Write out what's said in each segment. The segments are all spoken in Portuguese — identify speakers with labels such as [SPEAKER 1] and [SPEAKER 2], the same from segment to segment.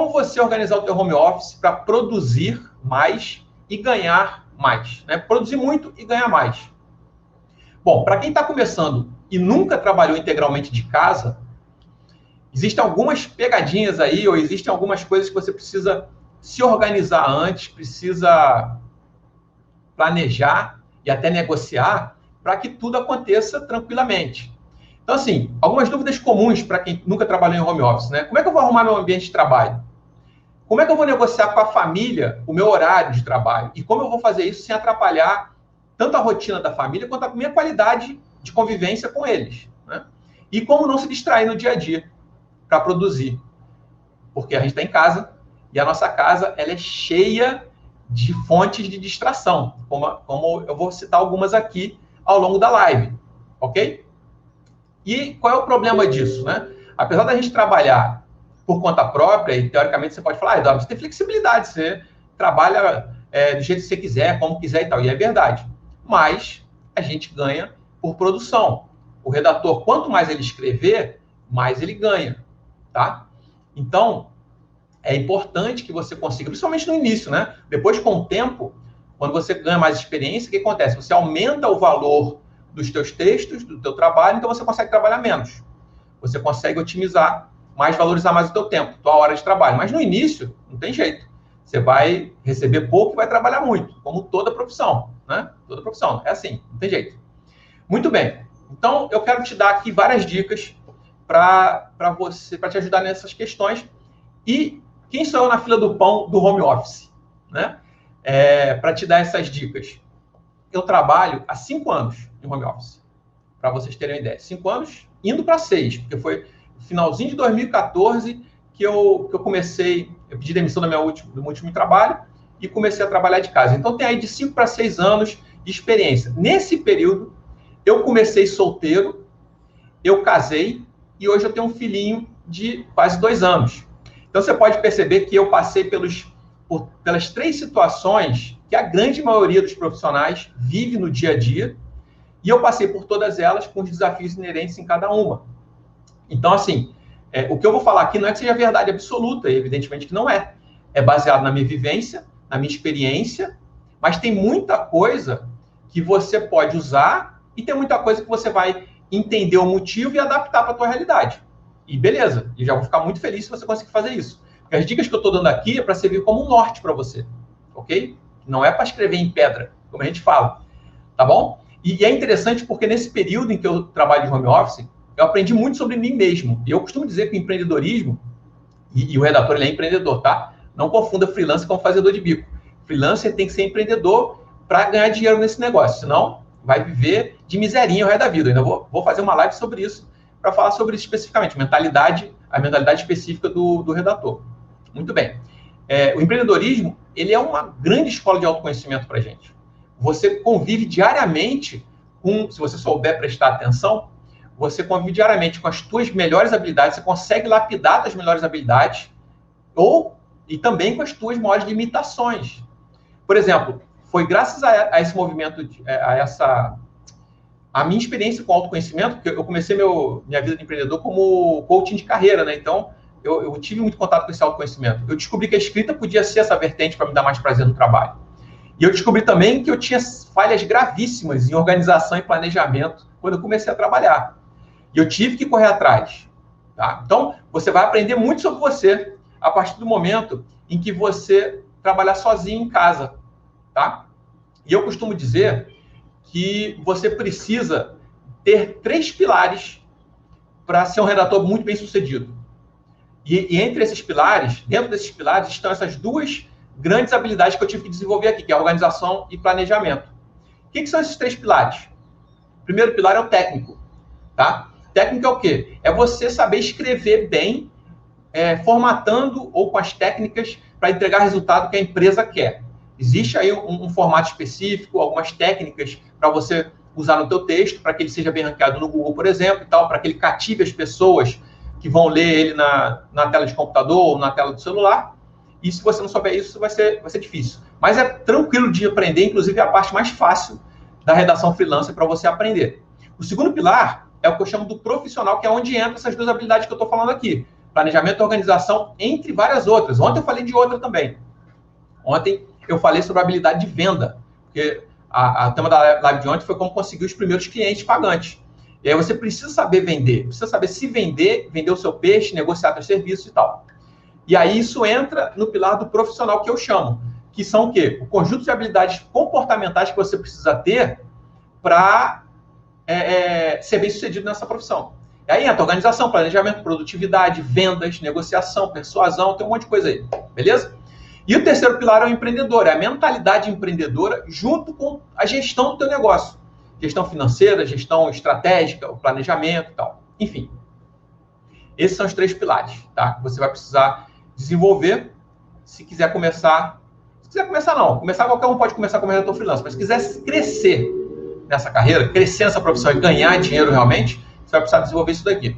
[SPEAKER 1] como você organizar o teu home office para produzir mais e ganhar mais, né? Produzir muito e ganhar mais. Bom, para quem está começando e nunca trabalhou integralmente de casa, existem algumas pegadinhas aí, ou existem algumas coisas que você precisa se organizar antes, precisa planejar e até negociar para que tudo aconteça tranquilamente. Então, assim, algumas dúvidas comuns para quem nunca trabalhou em home office, né? Como é que eu vou arrumar meu ambiente de trabalho? Como é que eu vou negociar com a família o meu horário de trabalho? E como eu vou fazer isso sem atrapalhar tanto a rotina da família quanto a minha qualidade de convivência com eles, né? E como não se distrair no dia a dia para produzir? Porque a gente está em casa e a nossa casa ela é cheia de fontes de distração, como eu vou citar algumas aqui ao longo da live, ok? E qual é o problema disso, né? Apesar da gente trabalhar por conta própria, e teoricamente você pode falar, Eduardo, você tem flexibilidade, você trabalha do jeito que você quiser, como quiser e tal, e é verdade. Mas a gente ganha por produção. O redator, quanto mais ele escrever, mais ele ganha, tá? Então, é importante que você consiga, principalmente no início, né? Depois, com o tempo, quando você ganha mais experiência, o que acontece? Você aumenta o valor dos teus textos, do teu trabalho, então você consegue trabalhar menos. Você consegue otimizar mais, valorizar mais o teu tempo, tua hora de trabalho. Mas no início, não tem jeito. Você vai receber pouco e vai trabalhar muito, como toda profissão, né? Toda profissão. É assim, não tem jeito. Muito bem. Então, eu quero te dar aqui várias dicas para te ajudar nessas questões. E quem sou eu na fila do pão do home office, né? Para te dar essas dicas. Eu trabalho há 5 anos em home office, para vocês terem uma ideia. 5 anos indo para 6, porque foi no finalzinho de 2014 que eu comecei, eu pedi demissão do meu último trabalho e comecei a trabalhar de casa. Então tem aí de 5 para 6 anos de experiência. Nesse período, eu comecei solteiro, eu casei e hoje eu tenho um filhinho de quase 2 anos. Então você pode perceber que eu passei pelas 3 situações que a grande maioria dos profissionais vive no dia a dia, e eu passei por todas elas com os desafios inerentes em cada uma. Então, assim, o que eu vou falar aqui não é que seja verdade absoluta, e evidentemente que não é. É baseado na minha vivência, na minha experiência, mas tem muita coisa que você pode usar e tem muita coisa que você vai entender o motivo e adaptar para a tua realidade. E beleza, eu já vou ficar muito feliz se você conseguir fazer isso. Porque as dicas que eu estou dando aqui é para servir como um norte para você, ok? Não é para escrever em pedra, como a gente fala, tá bom? E é interessante porque nesse período em que eu trabalho de home office, eu aprendi muito sobre mim mesmo. E eu costumo dizer que o empreendedorismo, e o redator ele é empreendedor, tá? Não confunda freelancer com fazedor de bico. Freelancer tem que ser empreendedor para ganhar dinheiro nesse negócio, senão vai viver de miserinha o resto da vida. Eu ainda vou fazer uma live sobre isso, para falar sobre isso especificamente, a mentalidade específica do redator. Muito bem. O empreendedorismo, ele é uma grande escola de autoconhecimento para a gente. Você convive diariamente se você souber prestar atenção, você convive diariamente com as tuas melhores habilidades, você consegue lapidar as melhores habilidades, e também com as tuas maiores limitações. Por exemplo, foi graças a esse movimento, a minha experiência com autoconhecimento, porque eu comecei minha vida de empreendedor como coaching de carreira, né? Então, eu tive muito contato com esse autoconhecimento. Eu descobri que a escrita podia ser essa vertente para me dar mais prazer no trabalho. E eu descobri também que eu tinha falhas gravíssimas em organização e planejamento quando eu comecei a trabalhar. E eu tive que correr atrás. Tá? Então, você vai aprender muito sobre você a partir do momento em que você trabalhar sozinho em casa. Tá? E eu costumo dizer que você precisa ter 3 pilares para ser um redator muito bem sucedido. E entre esses pilares, dentro desses pilares, estão essas 2 grandes habilidades que eu tive que desenvolver aqui, que é a organização e planejamento. O que são esses 3 pilares? O primeiro pilar é o técnico. Tá? Técnico é o quê? É você saber escrever bem, formatando ou com as técnicas para entregar o resultado que a empresa quer. Existe aí um formato específico, algumas técnicas para você usar no teu texto, para que ele seja bem ranqueado no Google, por exemplo, e tal, para que ele cative as pessoas que vão ler ele na tela de computador ou na tela do celular. E se você não souber isso, vai ser difícil. Mas é tranquilo de aprender, inclusive é a parte mais fácil da redação freelancer para você aprender. O segundo pilar é o que eu chamo do profissional, que é onde entram essas 2 habilidades que eu estou falando aqui. planejamento e organização, entre várias outras. Ontem eu falei de outra também. Ontem eu falei sobre a habilidade de venda, porque o tema da live de ontem foi como conseguir os primeiros clientes pagantes. E aí você precisa saber vender, precisa saber se vender, vender o seu peixe, negociar seus serviços e tal. E aí isso entra no pilar do profissional que eu chamo, que são o quê? O conjunto de habilidades comportamentais que você precisa ter para ser bem sucedido nessa profissão. E aí entra organização, planejamento, produtividade, vendas, negociação, persuasão, tem um monte de coisa aí, beleza? E o terceiro pilar é o empreendedor, é a mentalidade empreendedora junto com a gestão do teu negócio. Gestão financeira, gestão estratégica, o planejamento e tal. Enfim, esses são os 3 pilares, tá? Que você vai precisar desenvolver se quiser começar. Se quiser começar, não. Começar, qualquer um pode começar como redator freelance, mas se quiser crescer nessa carreira, crescer nessa profissão e ganhar dinheiro realmente, você vai precisar desenvolver isso daqui.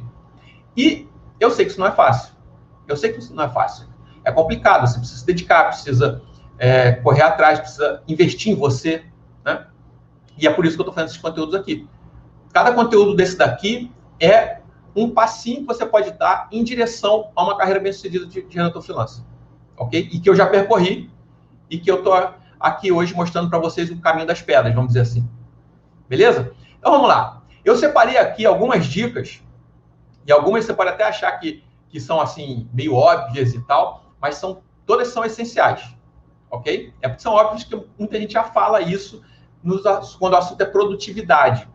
[SPEAKER 1] E eu sei que isso não é fácil. Eu sei que isso não é fácil. É complicado, você precisa se dedicar, precisa correr atrás, precisa investir em você, né? E é por isso que eu estou fazendo esses conteúdos aqui. Cada conteúdo desse daqui é um passinho que você pode dar em direção a uma carreira bem-sucedida de redator freelance. Ok? E que eu já percorri e que eu estou aqui hoje mostrando para vocês o caminho das pedras, vamos dizer assim. Beleza? Então vamos lá. Eu separei aqui algumas dicas, e algumas você pode até achar que são assim, meio óbvias e tal, mas todas são essenciais. Ok? É porque são óbvias que muita gente já fala isso quando o assunto é produtividade.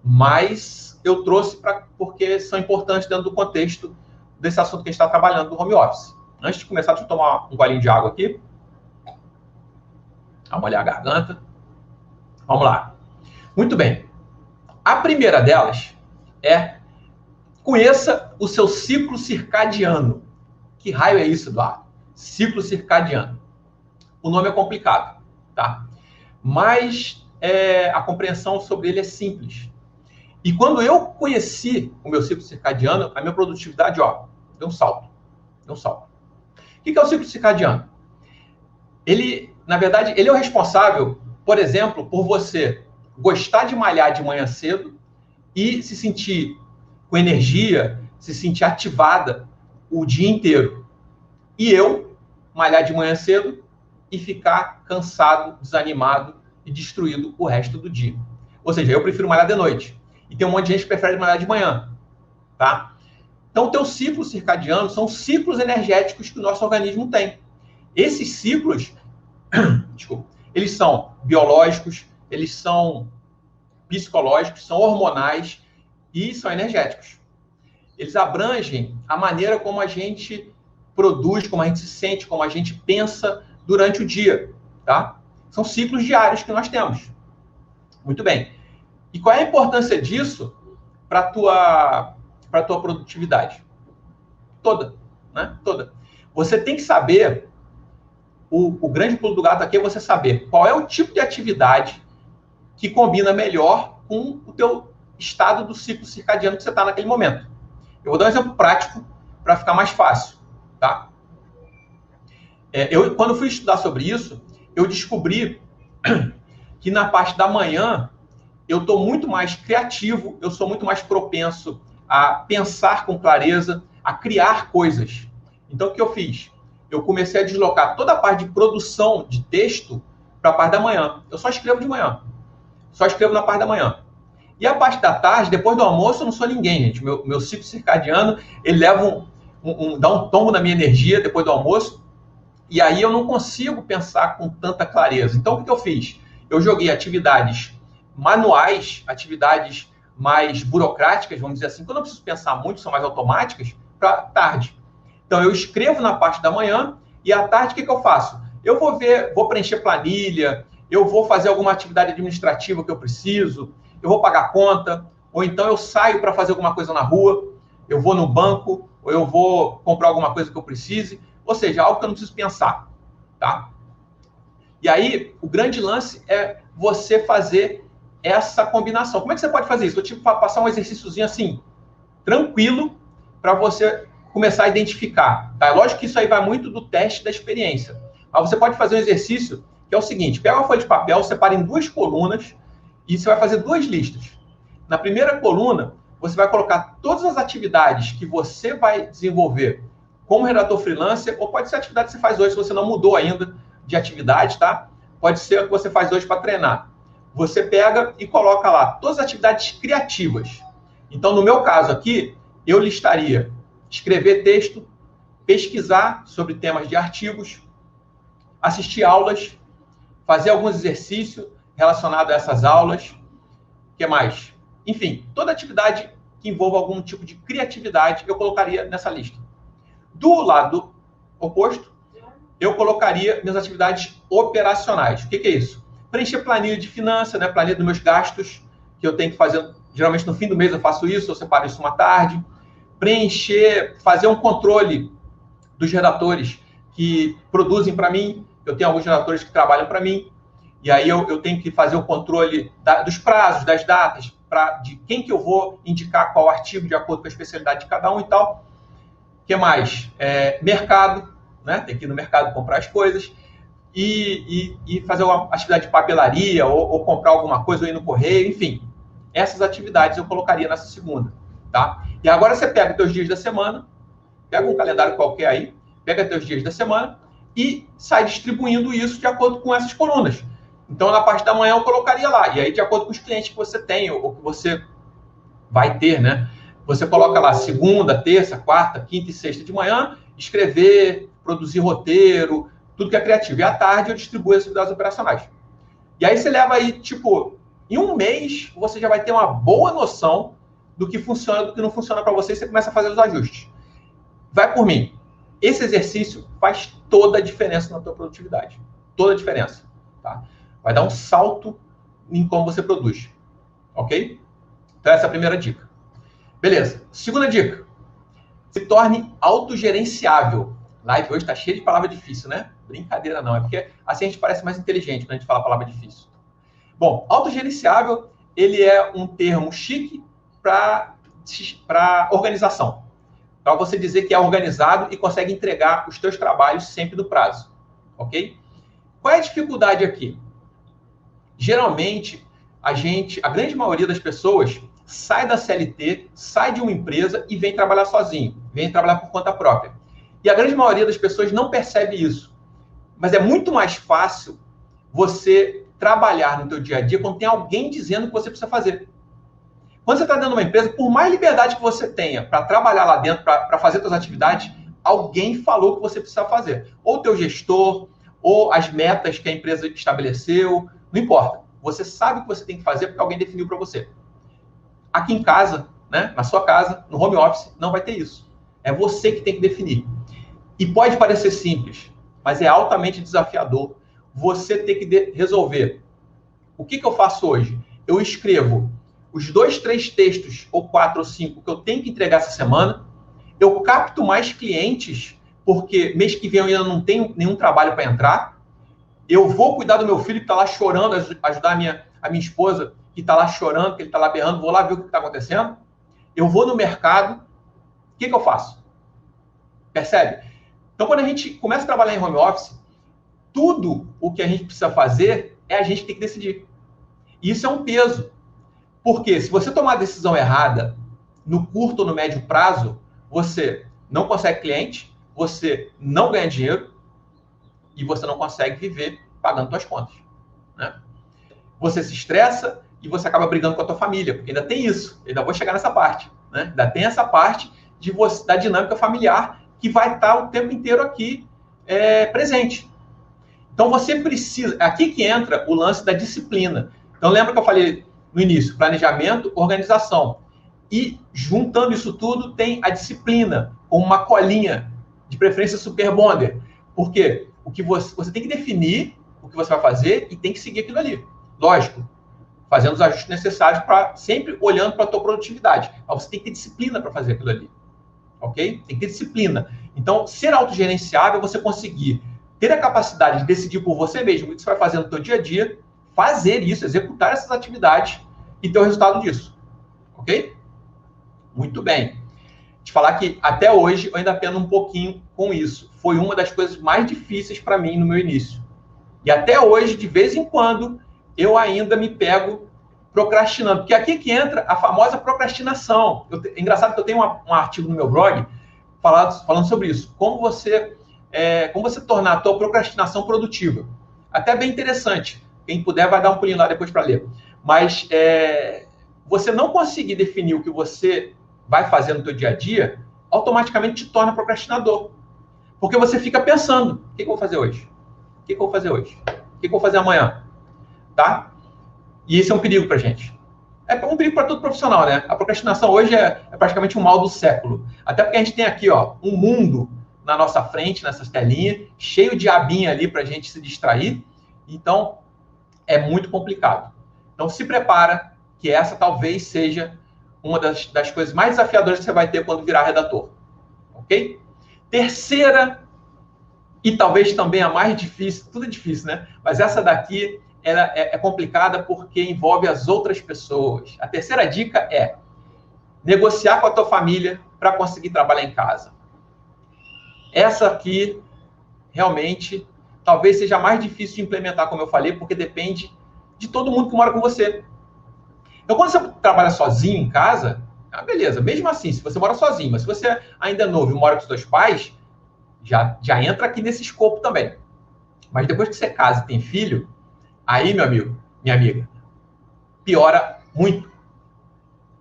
[SPEAKER 1] Mas eu trouxe porque são importantes dentro do contexto desse assunto que a gente está trabalhando do home office. Antes de começar, deixa eu tomar um golinho de água aqui. Vamos molhar a garganta. Vamos lá. Muito bem. A primeira delas é: conheça o seu ciclo circadiano. Que raio é isso, Eduardo? Ciclo circadiano. O nome é complicado, tá? Mas a compreensão sobre ele é simples. E quando eu conheci o meu ciclo circadiano, a minha produtividade, deu um salto. Deu um salto. O que é o ciclo circadiano? Ele, na verdade, ele é o responsável, por exemplo, por você gostar de malhar de manhã cedo e se sentir com energia, se sentir ativada o dia inteiro. E eu malhar de manhã cedo e ficar cansado, desanimado e destruído o resto do dia. Ou seja, eu prefiro malhar de noite. E tem um monte de gente que prefere malhar de manhã, tá? Então, o teu ciclo circadiano são ciclos energéticos que o nosso organismo tem. Esses ciclos, desculpa, eles são biológicos, eles são psicológicos, são hormonais e são energéticos. Eles abrangem a maneira como a gente produz, como a gente se sente, como a gente pensa durante o dia, tá? São ciclos diários que nós temos. Muito bem. E qual é a importância disso para a tua produtividade? Toda, né? Toda. Você tem que saber, o grande pulo do gato aqui é você saber qual é o tipo de atividade que combina melhor com o teu estado do ciclo circadiano que você está naquele momento. Eu vou dar um exemplo prático para ficar mais fácil, tá? Quando fui estudar sobre isso, eu descobri que na parte da manhã eu estou muito mais criativo, eu sou muito mais propenso a pensar com clareza, a criar coisas. Então, o que eu fiz? Eu comecei a deslocar toda a parte de produção de texto para a parte da manhã. Eu só escrevo de manhã. Só escrevo na parte da manhã. E a parte da tarde, depois do almoço, eu não sou ninguém, gente. Meu ciclo circadiano, ele leva dá um tombo na minha energia depois do almoço, e aí eu não consigo pensar com tanta clareza. Então, o que eu fiz? Eu joguei atividades manuais, atividades mais burocráticas, vamos dizer assim, quando eu preciso pensar muito, são mais automáticas, para tarde. Então, eu escrevo na parte da manhã, e à tarde, o que eu faço? Eu vou preencher planilha, eu vou fazer alguma atividade administrativa que eu preciso, eu vou pagar conta, ou então eu saio para fazer alguma coisa na rua, eu vou no banco, ou eu vou comprar alguma coisa que eu precise, ou seja, algo que eu não preciso pensar, tá? E aí, o grande lance é você fazer essa combinação. Como é que você pode fazer isso? Eu tive que passar um exercíciozinho assim, tranquilo, para você começar a identificar, tá? Lógico que isso aí vai muito do teste da experiência, mas você pode fazer um exercício que é o seguinte: pega uma folha de papel, separa em 2 colunas e você vai fazer 2 listas. Na primeira coluna, você vai colocar todas as atividades que você vai desenvolver como redator freelancer, ou pode ser a atividade que você faz hoje, se você não mudou ainda de atividade, tá? Pode ser a que você faz hoje para treinar. Você pega e coloca lá todas as atividades criativas. Então, no meu caso aqui, eu listaria escrever texto, pesquisar sobre temas de artigos, assistir aulas, fazer alguns exercícios relacionados a essas aulas. O que mais? Enfim, toda atividade que envolva algum tipo de criatividade, eu colocaria nessa lista. Do lado oposto, eu colocaria minhas atividades operacionais. O que é isso? Preencher planilha de finanças, né? Planilha dos meus gastos, que eu tenho que fazer, geralmente no fim do mês eu faço isso, eu separo isso uma tarde. Preencher, fazer um controle dos redatores que produzem para mim. Eu tenho alguns redatores que trabalham para mim, e aí eu tenho que fazer o controle dos prazos, das datas, de quem que eu vou indicar qual artigo, de acordo com a especialidade de cada um e tal. O que mais? Mercado, né? Tem que ir no mercado comprar as coisas, e fazer uma atividade de papelaria, ou comprar alguma coisa, ou ir no correio, enfim. Essas atividades eu colocaria nessa segunda, tá? E agora você pega os teus dias da semana, pega um calendário qualquer aí, pega os teus dias da semana, e sai distribuindo isso de acordo com essas colunas. Então, na parte da manhã eu colocaria lá. E aí, de acordo com os clientes que você tem, ou que você vai ter, né? Você coloca lá segunda, terça, quarta, quinta e sexta de manhã, escrever, produzir roteiro, tudo que é criativo. E à tarde eu distribuo as atividades operacionais. E aí você leva aí, tipo, em um mês, você já vai ter uma boa noção do que funciona, do que não funciona para você, e você começa a fazer os ajustes. Vai por mim. Esse exercício faz toda a diferença na tua produtividade. Toda a diferença. Tá? Vai dar um salto em como você produz. Ok? Então, essa é a primeira dica. Beleza. Segunda dica. Se torne autogerenciável. Live hoje está cheia de palavra difícil, né? Brincadeira não. É porque assim a gente parece mais inteligente quando a gente fala a palavra difícil. Bom, autogerenciável, ele é um termo chique para organização. Para você dizer que é organizado e consegue entregar os teus trabalhos sempre no prazo. Ok? Qual é a dificuldade aqui? Geralmente, a grande maioria das pessoas sai da CLT, sai de uma empresa e vem trabalhar sozinho, vem trabalhar por conta própria. E a grande maioria das pessoas não percebe isso. Mas é muito mais fácil você trabalhar no teu dia a dia quando tem alguém dizendo o que você precisa fazer. Quando você está dentro de uma empresa, por mais liberdade que você tenha para trabalhar lá dentro, para fazer suas atividades, alguém falou que você precisa fazer. Ou o teu gestor, ou as metas que a empresa estabeleceu, não importa. Você sabe o que você tem que fazer porque alguém definiu para você. Aqui em casa, né, na sua casa, no home office, não vai ter isso. É você que tem que definir. E pode parecer simples, mas é altamente desafiador você ter que resolver. O que eu faço hoje? Eu escrevo os 2, 3 textos, ou 4 ou 5, que eu tenho que entregar essa semana. Eu capto mais clientes, porque mês que vem eu ainda não tenho nenhum trabalho para entrar. Eu vou cuidar do meu filho que está lá chorando, ajudar a minha esposa que está lá chorando, que ele está lá berrando, vou lá ver o que está acontecendo. Eu vou no mercado. O que eu faço? Percebe? Então, quando a gente começa a trabalhar em home office, tudo o que a gente precisa fazer é a gente que tem que decidir. E isso é um peso. Porque se você tomar a decisão errada, no curto ou no médio prazo, você não consegue cliente, você não ganha dinheiro e você não consegue viver pagando suas contas. Né? Você se estressa e você acaba brigando com a tua família, porque ainda tem isso. Eu ainda vou chegar nessa parte. Né? Ainda tem essa parte da dinâmica familiar que vai estar o tempo inteiro aqui presente. Então, você precisa... Aqui que entra o lance da disciplina. Então, lembra que eu falei no início? Planejamento, organização. E, juntando isso tudo, tem a disciplina, com uma colinha, de preferência Super Bonder. Por quê? O que você tem que definir o que você vai fazer e tem que seguir aquilo ali. Lógico, fazendo os ajustes necessários, sempre olhando para a tua produtividade. Mas você tem que ter disciplina para fazer aquilo ali. Ok? Tem que ter disciplina. Então, ser autogerenciável é você conseguir ter a capacidade de decidir por você mesmo o que você vai fazer no seu dia a dia, fazer isso, executar essas atividades e ter o resultado disso. Ok? Muito bem. Te falar que até hoje eu ainda peno um pouquinho com isso. Foi uma das coisas mais difíceis para mim no meu início. E até hoje, de vez em quando, eu ainda me pego procrastinando. Porque aqui que entra a famosa procrastinação. É engraçado que eu tenho um artigo no meu blog falando sobre isso. Como você tornar a tua procrastinação produtiva. Até bem interessante. Quem puder vai dar um pulinho lá depois para ler. Mas você não conseguir definir o que você vai fazer no teu dia a dia, automaticamente te torna procrastinador. Porque você fica pensando, o que eu vou fazer hoje? O que eu vou fazer hoje? O que eu vou fazer amanhã? Tá? E esse é um perigo para a gente. É um perigo para todo profissional, né? A procrastinação hoje é praticamente um mal do século. Até porque a gente tem aqui, ó, um mundo na nossa frente, nessas telinhas, cheio de abinha ali para a gente se distrair. Então, é muito complicado. Então, se prepara, que essa talvez seja uma das coisas mais desafiadoras que você vai ter quando virar redator. Ok? Terceira, e talvez também a mais difícil, tudo é difícil, né? Mas essa daqui ela é complicada porque envolve as outras pessoas. A terceira dica é negociar com a tua família para conseguir trabalhar em casa. Essa aqui, realmente, talvez seja mais difícil de implementar, como eu falei, porque depende de todo mundo que mora com você. Então, quando você trabalha sozinho em casa, beleza. Mesmo assim, se você mora sozinho, mas se você ainda é novo e mora com os seus pais, já entra aqui nesse escopo também. Mas depois que você casa e tem filho, aí, meu amigo, minha amiga, piora muito.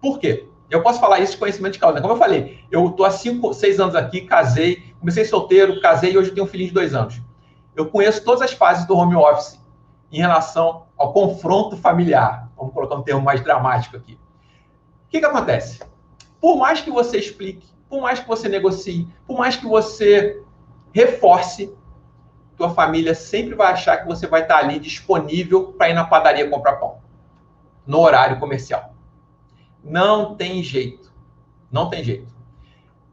[SPEAKER 1] Por quê? Eu posso falar isso de conhecimento de causa. Como eu falei, eu estou há 5, 6 anos aqui, casei, comecei solteiro, casei e hoje eu tenho um filhinho de 2 anos. Eu conheço todas as fases do home office em relação ao confronto familiar. Vamos colocar um termo mais dramático aqui. O que acontece? Por mais que você explique, por mais que você negocie, por mais que você reforce, tua família sempre vai achar que você vai estar ali disponível para ir na padaria comprar pão, no horário comercial. Não tem jeito. Não tem jeito.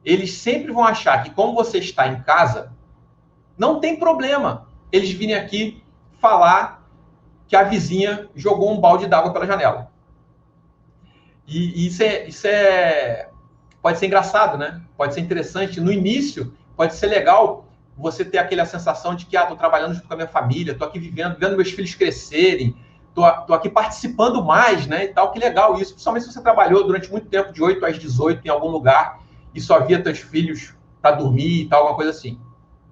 [SPEAKER 1] Eles sempre vão achar que, como você está em casa, não tem problema eles virem aqui falar que a vizinha jogou um balde d'água pela janela. E isso pode ser engraçado, né? Pode ser interessante. No início, pode ser legal você ter aquela sensação de que, tô trabalhando junto com a minha família, tô aqui vendo meus filhos crescerem, tô aqui participando mais, né, e tal, que legal isso. Principalmente se você trabalhou durante muito tempo, de 8 às 18, em algum lugar, e só via teus filhos para dormir e tal, alguma coisa assim.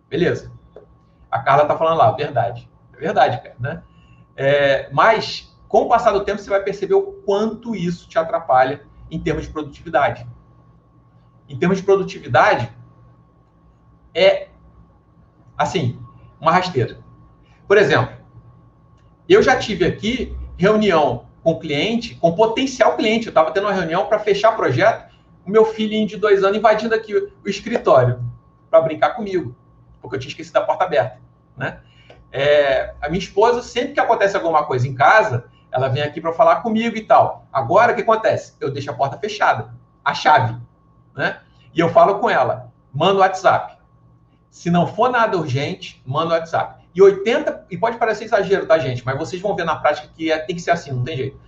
[SPEAKER 1] Beleza. A Carla tá falando lá, verdade. É verdade, cara, né? Mas, com o passar do tempo, você vai perceber o quanto isso te atrapalha em termos de produtividade. Em termos de produtividade, assim, uma rasteira. Por exemplo, eu já tive aqui reunião com cliente, com potencial cliente. Eu estava tendo uma reunião para fechar projeto, o meu filhinho de 2 anos invadindo aqui o escritório para brincar comigo, porque eu tinha esquecido a porta aberta, né? A minha esposa, sempre que acontece alguma coisa em casa, ela vem aqui para falar comigo e tal. Agora, o que acontece? Eu deixo a porta fechada, a chave, né? E eu falo com ela, manda o WhatsApp. Se não for nada urgente, manda o WhatsApp. E pode parecer exagero, tá, gente? Mas vocês vão ver na prática que tem que ser assim, não tem jeito.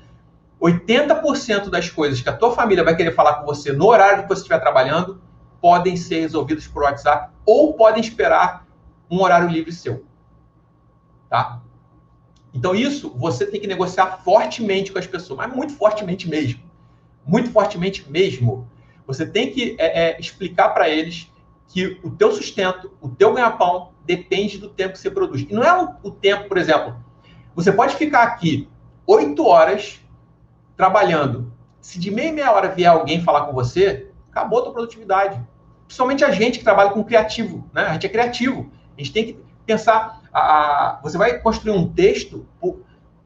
[SPEAKER 1] 80% das coisas que a tua família vai querer falar com você no horário que você estiver trabalhando podem ser resolvidas por WhatsApp ou podem esperar um horário livre seu. Tá? Então isso você tem que negociar fortemente com as pessoas, mas muito fortemente mesmo. Muito fortemente mesmo. Você tem que explicar para eles que o teu sustento, o teu ganha-pão, depende do tempo que você produz. E não é o tempo, por exemplo, você pode ficar aqui 8 horas trabalhando. Se de meia hora vier alguém falar com você, acabou a tua produtividade. Principalmente a gente que trabalha com criativo, né? A gente é criativo. A gente tem que pensar... Você vai construir um texto,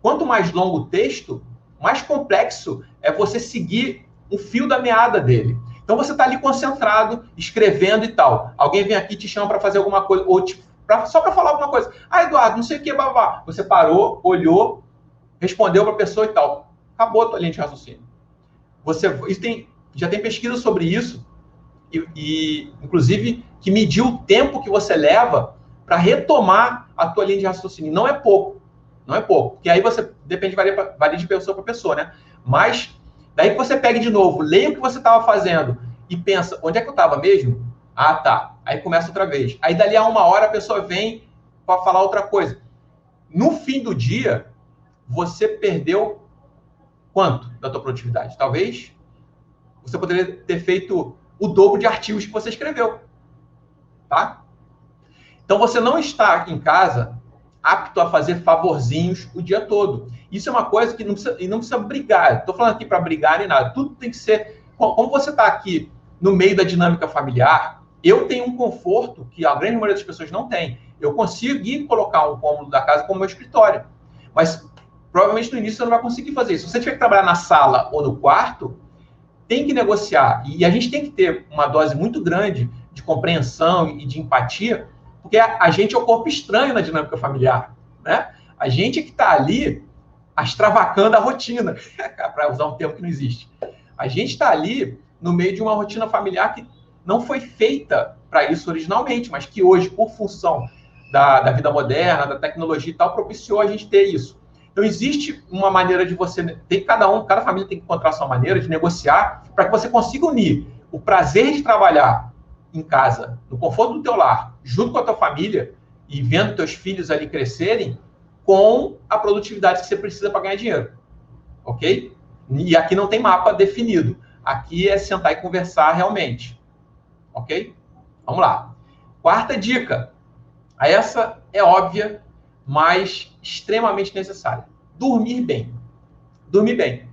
[SPEAKER 1] quanto mais longo o texto, mais complexo é você seguir o fio da meada dele. Então você está ali concentrado, escrevendo e tal. Alguém vem aqui e te chama para fazer alguma coisa, ou só para falar alguma coisa. Eduardo, não sei o que, babá. Você parou, olhou, respondeu para a pessoa e tal. Acabou a tua linha de raciocínio. Já tem pesquisa sobre isso, e inclusive, que mediu o tempo que você leva para retomar a tua linha de raciocínio. Não é pouco. Não é pouco. Porque aí você, varia de pessoa para pessoa, né? Mas... daí que você pega de novo, leia o que você estava fazendo e pensa, onde é que eu estava mesmo? Ah, tá. Aí começa outra vez. Aí dali a 1 hora a pessoa vem para falar outra coisa. No fim do dia, você perdeu quanto da tua produtividade? Talvez você poderia ter feito o dobro de artigos que você escreveu. tá? Então, você não está em casa apto a fazer favorzinhos o dia todo. Isso é uma coisa que não precisa brigar. Estou falando aqui para brigar nem nada. Tudo tem que ser... Como você está aqui no meio da dinâmica familiar, eu tenho um conforto que a grande maioria das pessoas não tem. Eu consigo colocar um cômodo da casa como meu escritório. Mas, provavelmente, no início você não vai conseguir fazer isso. Se você tiver que trabalhar na sala ou no quarto, tem que negociar. E a gente tem que ter uma dose muito grande de compreensão e de empatia, porque a gente é o corpo estranho na dinâmica familiar, né? A gente é que está ali extravacando a rotina, para usar um termo que não existe. A gente está ali no meio de uma rotina familiar que não foi feita para isso originalmente, mas que hoje, por função da vida moderna, da tecnologia e tal, propiciou a gente ter isso. Então, existe uma maneira de você... Cada família tem que encontrar a sua maneira de negociar para que você consiga unir o prazer de trabalhar em casa, no conforto do teu lar, junto com a tua família e vendo teus filhos ali crescerem, com a produtividade que você precisa para ganhar dinheiro. Ok? E aqui não tem mapa definido. Aqui é sentar e conversar realmente. Ok? Vamos lá. Quarta dica. Essa é óbvia, mas extremamente necessária. Dormir bem. Dormir bem.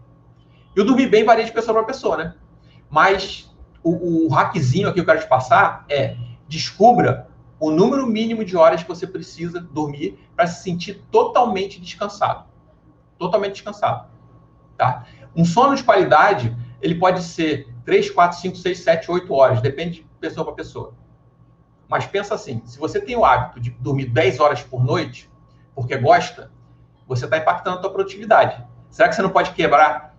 [SPEAKER 1] E o dormir bem varia de pessoa para pessoa, né? Mas o hackzinho aqui que eu quero te passar é: descubra o número mínimo de horas que você precisa dormir para se sentir totalmente descansado. Totalmente descansado. Tá? Um sono de qualidade, ele pode ser 3, 4, 5, 6, 7, 8 horas. Depende de pessoa para pessoa. Mas pensa assim, se você tem o hábito de dormir 10 horas por noite, porque gosta, você está impactando a tua produtividade. Será que você não pode quebrar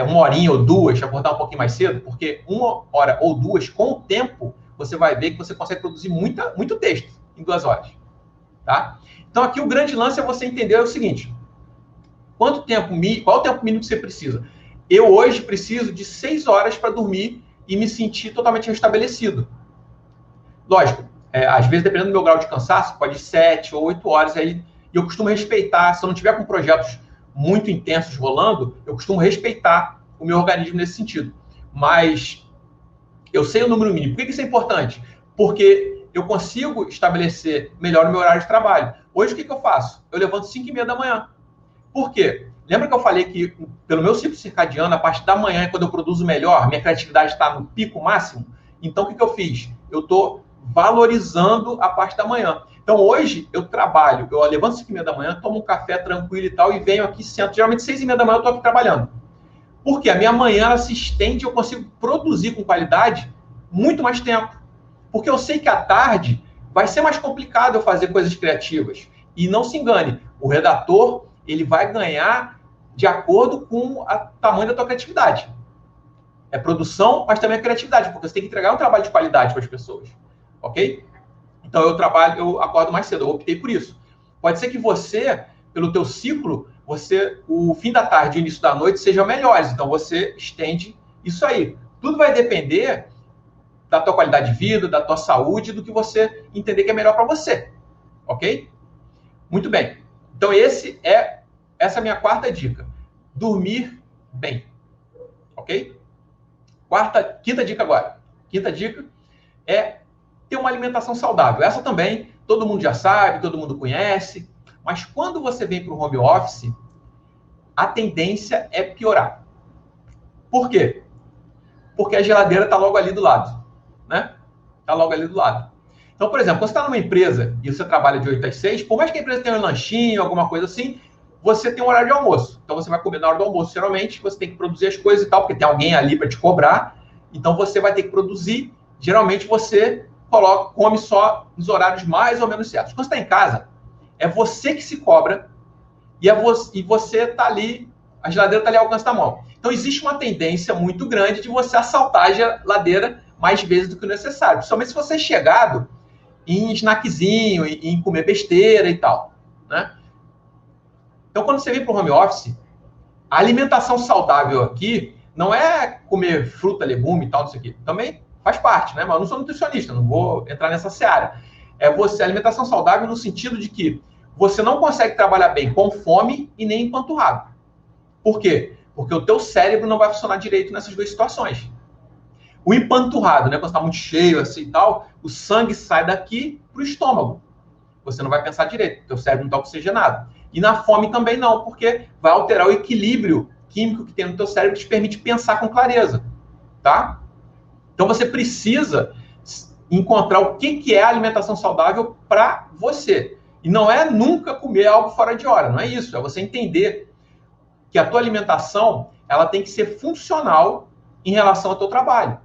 [SPEAKER 1] uma horinha ou duas, acordar um pouquinho mais cedo? Porque 1 hora ou 2, com o tempo, você vai ver que você consegue produzir muito texto em 2 horas. Tá? Então, aqui o grande lance é você entender o seguinte: qual o tempo mínimo que você precisa? Eu hoje preciso de 6 horas para dormir e me sentir totalmente restabelecido. Lógico, às vezes, dependendo do meu grau de cansaço, pode ir 7 ou 8 horas. Aí, e eu costumo respeitar, se eu não tiver com projetos muito intensos rolando, eu costumo respeitar o meu organismo nesse sentido. Mas eu sei o número mínimo. Por que isso é importante? Porque eu consigo estabelecer melhor o meu horário de trabalho. Hoje, o que eu faço? Eu levanto 5h30 da manhã. Por quê? Lembra que eu falei que, pelo meu ciclo circadiano, a parte da manhã é quando eu produzo melhor, minha criatividade está no pico máximo? Então, o que eu fiz? Eu estou valorizando a parte da manhã. Então, hoje, eu trabalho, eu levanto 5h30 da manhã, tomo um café tranquilo e tal, e venho aqui, sento. Geralmente, 6h30 da manhã, eu estou aqui trabalhando. Porque a minha manhã, ela se estende, eu consigo produzir com qualidade muito mais tempo. Porque eu sei que à tarde vai ser mais complicado eu fazer coisas criativas. E não se engane, o redator, ele vai ganhar de acordo com o tamanho da tua criatividade. É produção, mas também é criatividade, porque você tem que entregar um trabalho de qualidade para as pessoas. Ok? Então, eu acordo mais cedo, eu optei por isso. Pode ser que você, pelo teu ciclo, o fim da tarde e o início da noite sejam melhores. Então, você estende isso aí. Tudo vai depender da tua qualidade de vida, da tua saúde, do que você entender que é melhor para você. Ok? Muito bem. Então, essa é a minha quarta dica. Dormir bem. Ok? Quinta dica agora. Quinta dica é ter uma alimentação saudável. Essa também, todo mundo já sabe, todo mundo conhece. Mas quando você vem para o home office, a tendência é piorar. Por quê? Porque a geladeira está logo ali do lado. Né? Está logo ali do lado. Então, por exemplo, quando você está numa empresa e você trabalha de 8 às 6, por mais que a empresa tenha um lanchinho, alguma coisa assim, você tem um horário de almoço. Então, você vai comer na hora do almoço. Geralmente, você tem que produzir as coisas e tal, porque tem alguém ali para te cobrar. Então, você vai ter que produzir. Geralmente, você come só nos horários mais ou menos certos. Quando você está em casa, é você que se cobra e você está ali, a geladeira está ali ao alcance da mão. Então, existe uma tendência muito grande de você assaltar a geladeira mais vezes do que o necessário. Principalmente se você é chegado em snackzinho, em comer besteira e tal. Né? Então, quando você vem para o home office, a alimentação saudável aqui não é comer fruta, legume e tal, não sei o quê. Também faz parte, né? Mas eu não sou nutricionista, não vou entrar nessa seara. Alimentação saudável no sentido de que você não consegue trabalhar bem com fome e nem empanturrado. Por quê? Porque o teu cérebro não vai funcionar direito nessas duas situações. O empanturrado, né? Quando está muito cheio assim e tal, o sangue sai daqui para o estômago. Você não vai pensar direito, teu cérebro não está oxigenado. E na fome também não, porque vai alterar o equilíbrio químico que tem no teu cérebro que te permite pensar com clareza, tá? Então você precisa encontrar o que é a alimentação saudável para você. E não é nunca comer algo fora de hora, não é isso. É você entender que a tua alimentação ela tem que ser funcional em relação ao teu trabalho.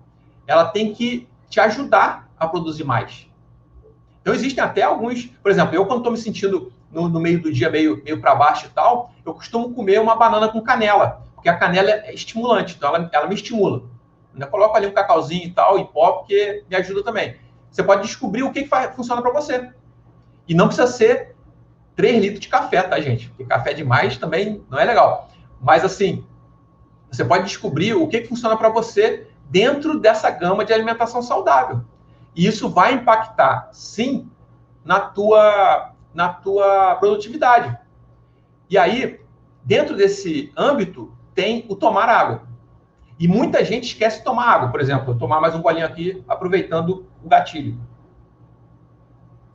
[SPEAKER 1] Ela tem que te ajudar a produzir mais. Então existem até alguns, por exemplo, eu quando estou me sentindo no meio do dia meio para baixo e tal, eu costumo comer uma banana com canela, porque a canela é estimulante, então ela me estimula. Eu coloco ali um cacauzinho e tal, em pó, porque me ajuda também. Você pode descobrir o que funciona para você. E não precisa ser 3 litros de café, tá, gente? Porque café demais também não é legal. Mas, assim, você pode descobrir o que funciona para você dentro dessa gama de alimentação saudável. E isso vai impactar, sim, na tua produtividade. E aí, dentro desse âmbito, tem o tomar água. E muita gente esquece de tomar água. Por exemplo, eu tomar mais um golinho aqui, aproveitando o gatilho.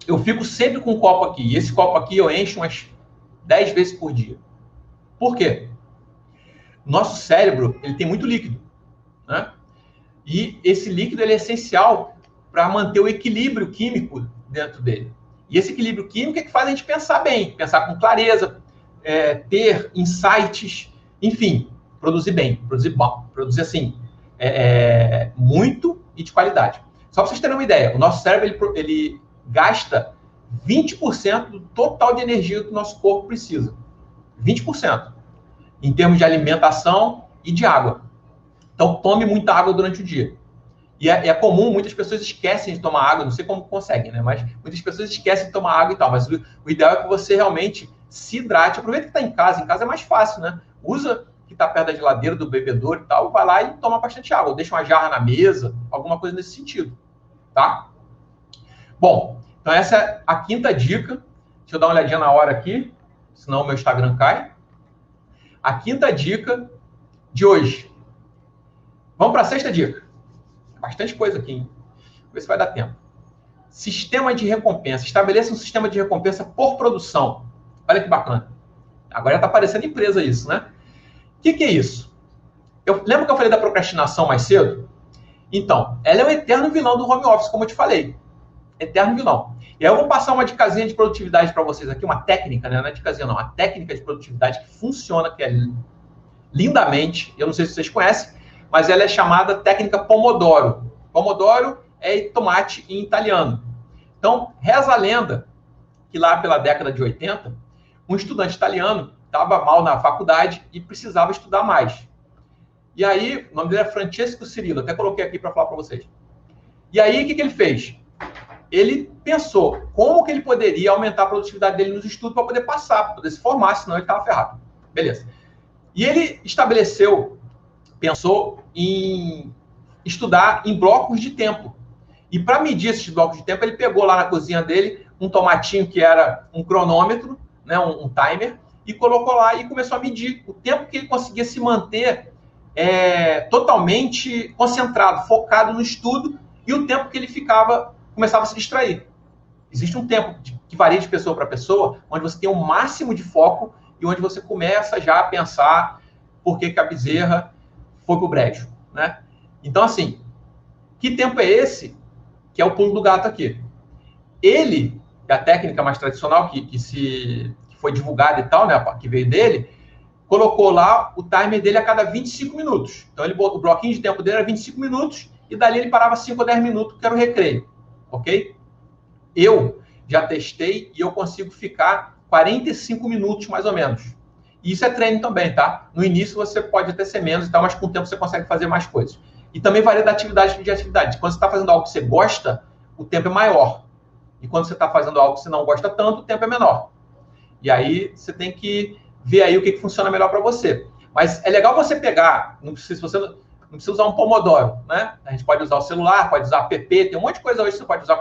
[SPEAKER 1] Eu fico sempre com um copo aqui. E esse copo aqui eu encho umas 10 vezes por dia. Por quê? Nosso cérebro, ele tem muito líquido, né? E esse líquido ele é essencial para manter o equilíbrio químico dentro dele. E esse equilíbrio químico é que faz a gente pensar bem, pensar com clareza, ter insights, enfim, produzir bem, produzir bom, produzir assim, muito e de qualidade. Só para vocês terem uma ideia, o nosso cérebro ele gasta 20% do total de energia que o nosso corpo precisa. 20%. Em termos de alimentação e de água. Então, tome muita água durante o dia. E é comum, muitas pessoas esquecem de tomar água, não sei como conseguem, né? Mas muitas pessoas esquecem de tomar água e tal. Mas o ideal é que você realmente se hidrate. Aproveita que está em casa é mais fácil, né? Usa que está perto da geladeira, do bebedouro e tal, vai lá e toma bastante água. Ou deixa uma jarra na mesa, alguma coisa nesse sentido, tá? Bom, então essa é a quinta dica. Deixa eu dar uma olhadinha na hora aqui, senão o meu Instagram cai. A quinta dica de hoje. Vamos para a sexta dica. Bastante coisa aqui, hein? Vamos ver se vai dar tempo. Sistema de recompensa. Estabeleça um sistema de recompensa por produção. Olha que bacana. Agora já está parecendo empresa isso, né? O que é isso? Lembra que eu falei da procrastinação mais cedo? Então, ela é o eterno vilão do home office, como eu te falei. Eterno vilão. E aí eu vou passar uma dicasinha de produtividade para vocês aqui, uma técnica, né? Não é dicasinha não, uma técnica de produtividade que funciona, que é lindamente, eu não sei se vocês conhecem, mas ela é chamada técnica Pomodoro. Pomodoro é tomate em italiano. Então, reza a lenda que lá pela década de 80, um estudante italiano estava mal na faculdade e precisava estudar mais. E aí, o nome dele é Francesco Cirillo, até coloquei aqui para falar para vocês. E aí, o que ele fez? Ele pensou como que ele poderia aumentar a produtividade dele nos estudos para poder passar, para poder se formar, senão ele estava ferrado. Beleza. E ele pensou em estudar em blocos de tempo. E para medir esses blocos de tempo, ele pegou lá na cozinha dele um tomatinho que era um cronômetro, né, um timer, e colocou lá e começou a medir o tempo que ele conseguia se manter totalmente concentrado, focado no estudo, e o tempo que ele começava a se distrair. Existe um tempo que varia de pessoa para pessoa, onde você tem um máximo de foco e onde você começa já a pensar por que a bezerra foi pro brejo, né? Então, assim, que tempo é esse que é o pulo do gato aqui? Ele, a técnica mais tradicional que foi divulgada e tal, né, que veio dele, colocou lá o timer dele a cada 25 minutos. Então, o bloquinho de tempo dele era 25 minutos e dali ele parava 5 ou 10 minutos, que era o recreio, ok? Eu já testei e eu consigo ficar 45 minutos, mais ou menos. E isso é treino também, tá? No início você pode até ser menos e tal, mas com o tempo você consegue fazer mais coisas. E também varia da atividade de atividade. Quando você está fazendo algo que você gosta, o tempo é maior. E quando você está fazendo algo que você não gosta tanto, o tempo é menor. E aí você tem que ver aí o que funciona melhor para você. Mas é legal você pegar, não precisa usar um Pomodoro, né? A gente pode usar o celular, pode usar app, tem um monte de coisa hoje que você pode usar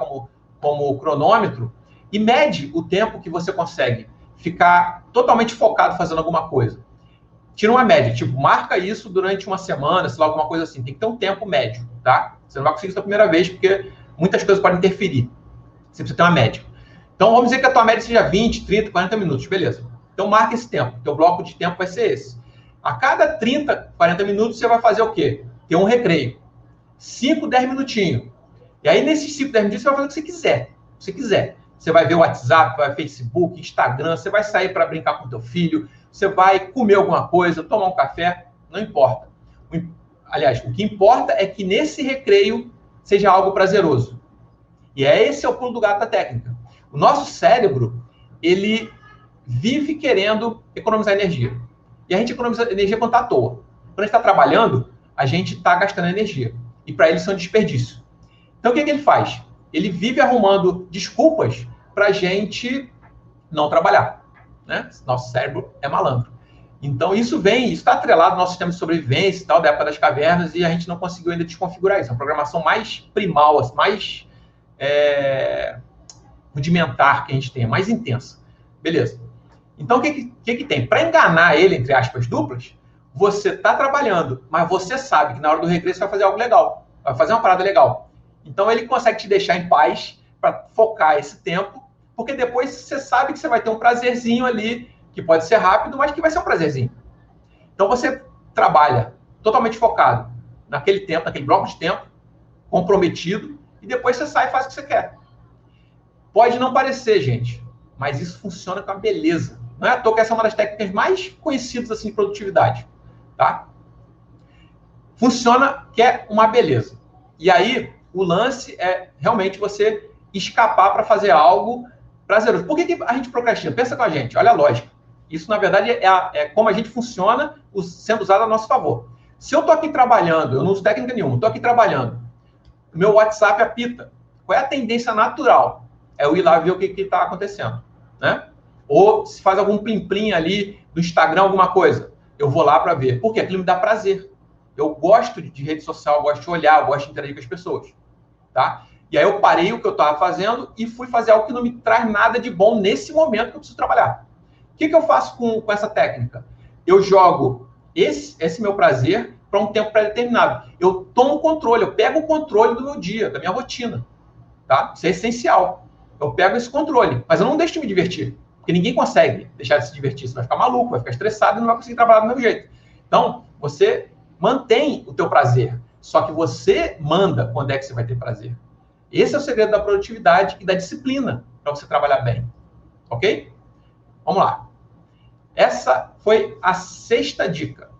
[SPEAKER 1] como cronômetro, e mede o tempo que você consegue ficar totalmente focado fazendo alguma coisa. tira uma média, tipo, marca isso durante uma semana, sei lá, alguma coisa assim. Tem que ter um tempo médio, tá? Você não vai conseguir isso da primeira vez, porque muitas coisas podem interferir. Você precisa ter uma média. Então, vamos dizer que a tua média seja 20, 30, 40 minutos, beleza. Então, marca esse tempo. Teu bloco de tempo vai ser esse. A cada 30, 40 minutos, você vai fazer o quê? Ter um recreio. 5, 10 minutinhos. E aí, nesses 5, 10 minutinhos, você vai fazer o que você quiser. Se você quiser. Você vai ver o WhatsApp, vai ver Facebook, Instagram, você vai sair para brincar com teu filho, você vai comer alguma coisa, tomar um café, não importa. Aliás, o que importa é que nesse recreio seja algo prazeroso. E esse é o pulo do gato da técnica. O nosso cérebro, ele vive querendo economizar energia. E a gente economiza energia quando está à toa. Quando a gente está trabalhando, a gente está gastando energia. E para ele isso é um desperdício. Então o que ele faz? Ele vive arrumando desculpas para a gente não trabalhar. Né? Nosso cérebro é malandro. Então isso está atrelado ao nosso sistema de sobrevivência e tal, da época das cavernas, e a gente não conseguiu ainda desconfigurar isso. É uma programação mais primal, mais rudimentar que a gente tem, mais intensa. Beleza. Então o que tem? Para enganar ele, entre aspas, duplas, você está trabalhando, mas você sabe que na hora do recreio você vai fazer algo legal, vai fazer uma parada legal. Então ele consegue te deixar em paz para focar esse tempo, porque depois você sabe que você vai ter um prazerzinho ali, que pode ser rápido, mas que vai ser um prazerzinho. Então você trabalha totalmente focado naquele tempo, naquele bloco de tempo, comprometido, e depois você sai e faz o que você quer. Pode não parecer, gente, mas isso funciona com a beleza. Não é à toa que essa é uma das técnicas mais conhecidas assim, de produtividade. Tá? Funciona que é uma beleza. E aí, o lance é realmente você escapar para fazer algo prazeroso. Por que a gente procrastina? Pensa com a gente, olha a lógica. Isso, na verdade, é como a gente funciona sendo usado a nosso favor. Se eu estou aqui trabalhando, eu não uso técnica nenhuma, estou aqui trabalhando, meu WhatsApp apita. Qual é a tendência natural? É eu ir lá ver o que está acontecendo. Né? Ou se faz algum plim-plim ali no Instagram, alguma coisa, eu vou lá para ver. Por quê? Aquilo me dá prazer. Eu gosto de rede social, eu gosto de olhar, eu gosto de interagir com as pessoas. Tá? E aí eu parei o que eu estava fazendo e fui fazer algo que não me traz nada de bom nesse momento que eu preciso trabalhar. O que eu faço com essa técnica? Eu jogo esse meu prazer para um tempo pré-determinado. Eu tomo o controle, eu pego o controle do meu dia, da minha rotina. Tá? Isso é essencial. Eu pego esse controle, mas eu não deixo de me divertir. Porque ninguém consegue deixar de se divertir. Você vai ficar maluco, vai ficar estressado e não vai conseguir trabalhar do mesmo jeito. Então, você mantém o teu prazer. Só que você manda quando é que você vai ter prazer. Esse é o segredo da produtividade e da disciplina para você trabalhar bem. Ok? Vamos lá. Essa foi a 6ª dica.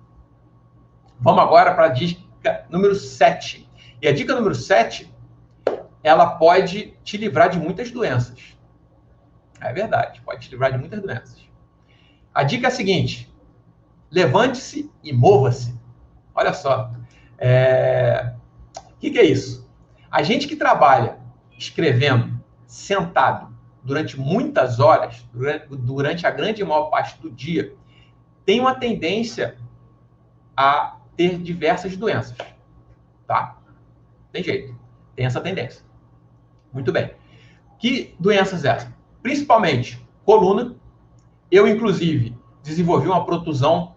[SPEAKER 1] Vamos agora para a dica número 7. E a dica número 7, ela pode te livrar de muitas doenças. É verdade, pode te livrar de muitas doenças. A dica é a seguinte: levante-se e mova-se. Olha só. O que é isso? A gente que trabalha escrevendo, sentado, durante muitas horas, durante a grande maior parte do dia, tem uma tendência a ter diversas doenças. Tá? Tem jeito. Tem essa tendência. Muito bem. Que doenças essas? Principalmente coluna. Eu, inclusive, desenvolvi uma protusão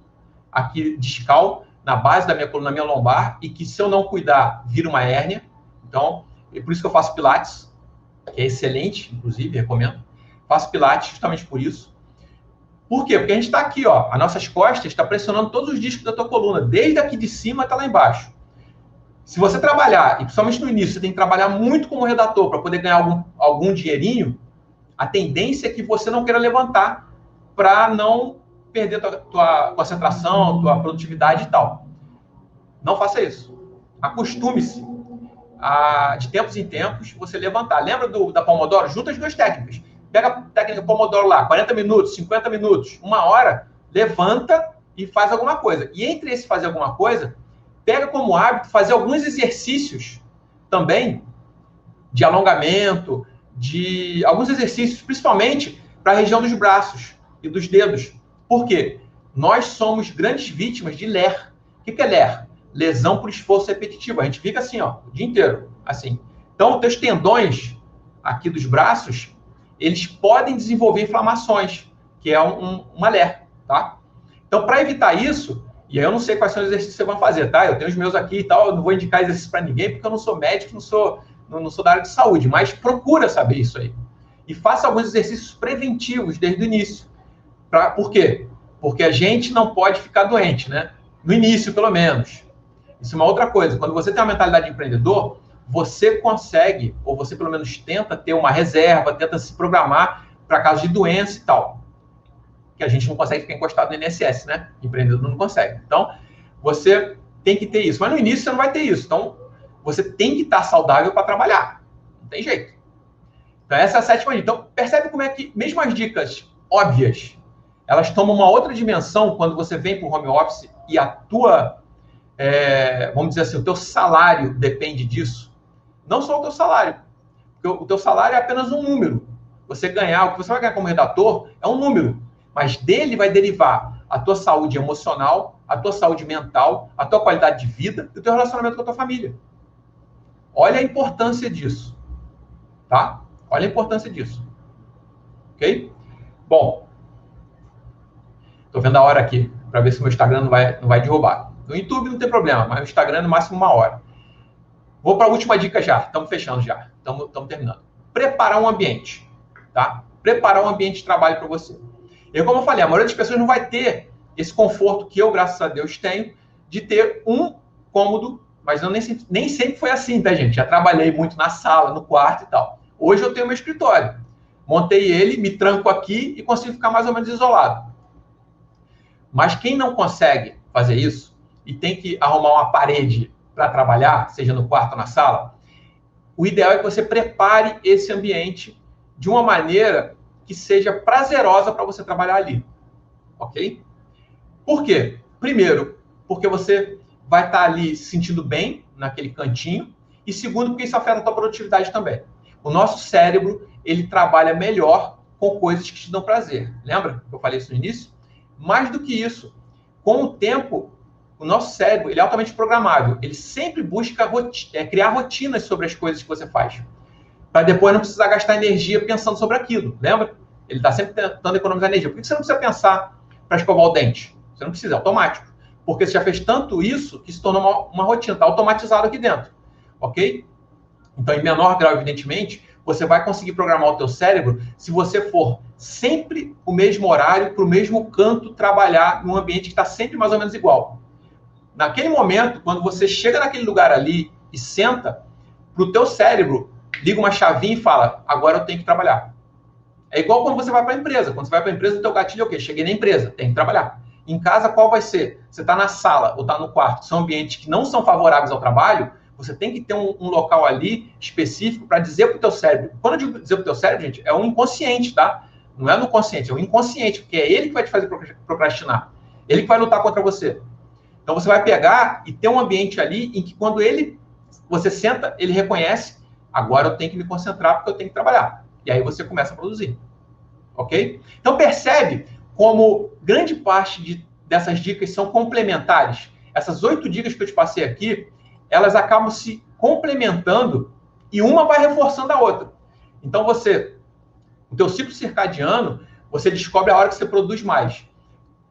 [SPEAKER 1] aqui discal na base da minha coluna, na minha lombar, e que se eu não cuidar, vira uma hérnia. Então, é por isso que eu faço pilates, que é excelente, inclusive, recomendo. Faço pilates justamente por isso. Por quê? Porque a gente está aqui, ó, as nossas costas estão pressionando todos os discos da tua coluna, desde aqui de cima até lá embaixo. Se você trabalhar, e principalmente no início, você tem que trabalhar muito como redator para poder ganhar algum dinheirinho, a tendência é que você não queira levantar para não perder tua concentração, tua produtividade e tal. Não faça isso. Acostume-se de tempos em tempos você levantar. Lembra da Pomodoro? Junta as duas técnicas. Pega a técnica Pomodoro lá, 40 minutos, 50 minutos, 1 hora, levanta e faz alguma coisa. E entre esse fazer alguma coisa, pega como hábito fazer alguns exercícios também de alongamento, de alguns exercícios, principalmente para a região dos braços e dos dedos. Por quê? Nós somos grandes vítimas de LER. O que é LER? Lesão por esforço repetitivo. A gente fica assim, ó, o dia inteiro, assim. Então, os teus tendões aqui dos braços, eles podem desenvolver inflamações, que é uma LER, tá? Então, para evitar isso, e aí eu não sei quais são os exercícios que você vai fazer, tá? Eu tenho os meus aqui e tal, eu não vou indicar exercício para ninguém, porque eu não sou médico, não sou da área de saúde, mas procura saber isso aí. E faça alguns exercícios preventivos desde o início. Por quê? Porque a gente não pode ficar doente, né? No início, pelo menos. Isso é uma outra coisa. Quando você tem uma mentalidade de empreendedor, você consegue, ou você pelo menos tenta ter uma reserva, tenta se programar para casos de doença e tal. Que a gente não consegue ficar encostado no INSS, né? Empreendedor não consegue. Então, você tem que ter isso. Mas no início você não vai ter isso. Então, você tem que estar saudável para trabalhar. Não tem jeito. Então, essa é a sétima dica. Então, percebe como é que, mesmo as dicas óbvias, elas tomam uma outra dimensão quando você vem para o home office e a tua, vamos dizer assim, o teu salário depende disso. Não só o teu salário. Porque o teu salário é apenas um número. O que você vai ganhar como redator é um número. Mas dele vai derivar a tua saúde emocional, a tua saúde mental, a tua qualidade de vida e o teu relacionamento com a tua família. Olha a importância disso. Tá? Olha a importância disso. Ok? Bom, estou vendo a hora aqui, para ver se o meu Instagram não vai derrubar. No YouTube não tem problema, mas no Instagram no máximo 1 hora. Vou para a última dica já. Estamos fechando já. Estamos terminando. Preparar um ambiente. Tá? Preparar um ambiente de trabalho para você. Eu, como eu falei, a maioria das pessoas não vai ter esse conforto que eu, graças a Deus, tenho de ter um cômodo, mas nem sempre foi assim, tá, gente? Já trabalhei muito na sala, no quarto e tal. Hoje eu tenho meu escritório. Montei ele, me tranco aqui e consigo ficar mais ou menos isolado. Mas quem não consegue fazer isso e tem que arrumar uma parede para trabalhar, seja no quarto ou na sala, o ideal é que você prepare esse ambiente de uma maneira que seja prazerosa para você trabalhar ali. Ok? Por quê? Primeiro, porque você vai estar ali se sentindo bem naquele cantinho. E segundo, porque isso afeta a tua produtividade também. O nosso cérebro, ele trabalha melhor com coisas que te dão prazer. Lembra que eu falei isso no início? Mais do que isso, com o tempo, o nosso cérebro, ele é altamente programável. Ele sempre busca criar rotinas sobre as coisas que você faz. Para depois não precisar gastar energia pensando sobre aquilo. Lembra? Ele está sempre tentando economizar energia. Por que você não precisa pensar para escovar o dente? Você não precisa, é automático. Porque você já fez tanto isso que se tornou uma rotina, está automatizado aqui dentro. Ok? Então, em menor grau, evidentemente, você vai conseguir programar o teu cérebro se você for sempre o mesmo horário, para o mesmo canto, trabalhar num ambiente que está sempre mais ou menos igual. Naquele momento, quando você chega naquele lugar ali e senta, para o teu cérebro, liga uma chavinha e fala, agora eu tenho que trabalhar. É igual quando você vai para a empresa. Quando você vai para a empresa, o teu gatilho é o quê? Cheguei na empresa, tem que trabalhar. Em casa, qual vai ser? Você está na sala ou está no quarto, são ambientes que não são favoráveis ao trabalho, você tem que ter um local ali específico para dizer para o teu cérebro. Quando eu digo dizer para o teu cérebro, gente, é um inconsciente, tá? Não é no consciente, é o inconsciente, porque é ele que vai te fazer procrastinar. Ele que vai lutar contra você. Então, você vai pegar e ter um ambiente ali em que quando você senta, ele reconhece, agora eu tenho que me concentrar porque eu tenho que trabalhar. E aí você começa a produzir. Ok? Então, percebe como grande parte dessas dicas são complementares. Essas 8 dicas que eu te passei aqui, elas acabam se complementando e uma vai reforçando a outra. Então, o teu ciclo circadiano, você descobre a hora que você produz mais.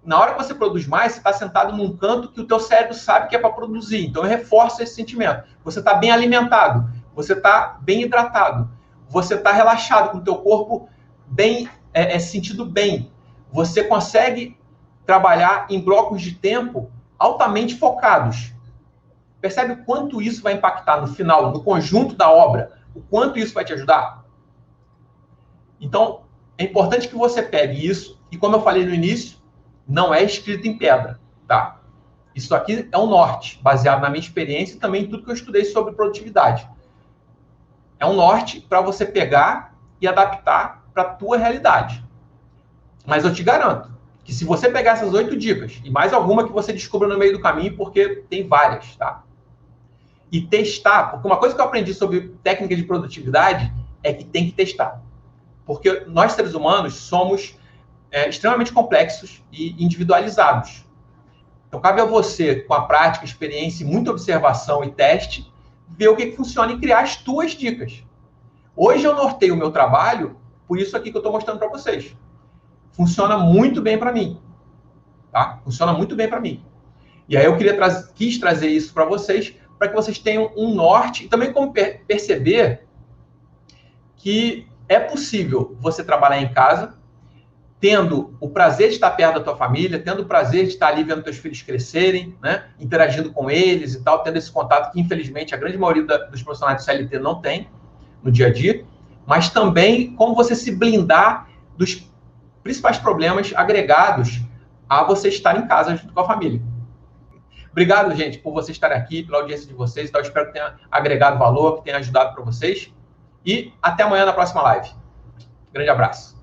[SPEAKER 1] Na hora que você produz mais, você está sentado num canto que o teu cérebro sabe que é para produzir. Então, reforça esse sentimento. Você está bem alimentado, você está bem hidratado, você está relaxado, com o teu corpo bem, sentido bem. Você consegue trabalhar em blocos de tempo altamente focados. Percebe o quanto isso vai impactar no final, no conjunto da obra? O quanto isso vai te ajudar? Então, é importante que você pegue isso, e como eu falei no início, não é escrito em pedra, tá? Isso aqui é um norte, baseado na minha experiência e também em tudo que eu estudei sobre produtividade. É um norte para você pegar e adaptar para a tua realidade. Mas eu te garanto que se você pegar essas 8 dicas, e mais alguma que você descubra no meio do caminho, porque tem várias, tá? E testar, porque uma coisa que eu aprendi sobre técnica de produtividade é que tem que testar. Porque nós, seres humanos, somos extremamente complexos e individualizados. Então, cabe a você, com a prática, experiência, muita observação e teste, ver o que funciona e criar as tuas dicas. Hoje eu norteio o meu trabalho por isso aqui que eu estou mostrando para vocês. Funciona muito bem para mim. tá? Funciona muito bem para mim. E aí eu quis trazer isso para vocês, para que vocês tenham um norte e também como perceber que é possível você trabalhar em casa, tendo o prazer de estar perto da tua família, tendo o prazer de estar ali vendo teus filhos crescerem, né? Interagindo com eles e tal, tendo esse contato que, infelizmente, a grande maioria dos profissionais do CLT não tem no dia a dia, mas também como você se blindar dos principais problemas agregados a você estar em casa junto com a família. Obrigado, gente, por vocês estarem aqui, pela audiência de vocês. Então, eu espero que tenha agregado valor, que tenha ajudado para vocês. E até amanhã na próxima live. Grande abraço.